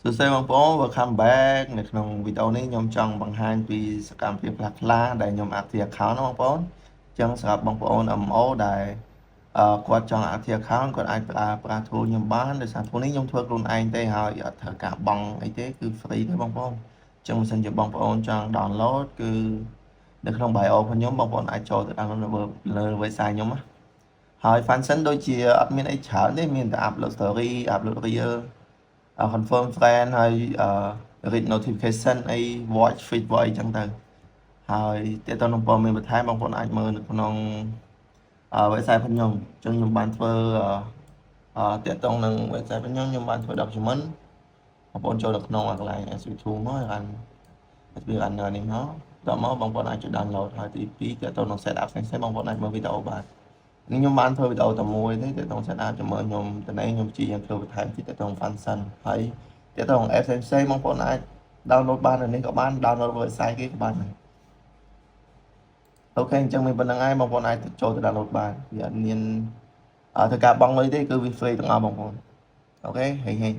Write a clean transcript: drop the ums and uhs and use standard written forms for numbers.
សួស្តីបងប្អូន welcome back នៅក្នុងវីដេអូនេះខ្ញុំចង់បង្ហាញពីសកម្មភាពខ្លះៗដែលខ្ញុំ active account ណាបងប្អូនអញ្ចឹងសម្រាប់បងប្អូន MO ដែលគាត់ចង់ active account គាត់អាចប្រើ tool ខ្ញុំបានដោយសារ tool នេះខ្ញុំធ្វើខ្លួនឯងទេហើយអត់ត្រូវការបង់អីទេគឺ free ទេបងប្អូនអញ្ចឹងបើសិនជាបងប្អូនចង់ download គឺនៅក្នុង bio របស់ខ្ញុំបងប្អូនអាចចូលទៅ download លើ website ខ្ញុំណាហើយ function ដូចជាអត់មានអីច្រើនទេមានតែ upload story upload reel confirm friend ហើយ read notification អី watch feed អីចឹងទៅហើយទាក់ទងនឹងព័ត៌មានបន្ថែមបងប្អូនអាចមើលនៅក្នុង website របស់ខ្ញុំអញ្ចឹងខ្ញុំបានធ្វើទាក់ទងនឹង website របស់ខ្ញុំបានធ្វើ document បងប្អូនចូលទៅក្នុងកន្លែង SV2 មកហើយ SV runner នេះមកដល់មកបងប្អូនអាចជួយ download ហើយទី2ទាក់ទងនឹង setup ផ្សេងៗបងប្អូនអាចមើលវីដេអូបាននេះខ្ញុំបានធ្វើវីដេអូតែមួយទេទាក់ទង setup ជាមួយខ្ញុំតនេះខ្ញុំជាធ្វើបន្ថែមទៀតទាក់ទង function ហើយទាក់ទង app ផ្សេងៗបងប្អូនអាច download បាននៅនេះក៏បាន download website គេក៏បានដែរអូខេអញ្ចឹងមានប៉ុណ្្នឹងហើយបងប្អូនអាចចូលទៅ download បានវាអត់មានធ្វើការបង់លុយទេគឺវា free ទាំងអស់បងប្អូនអូខេហេ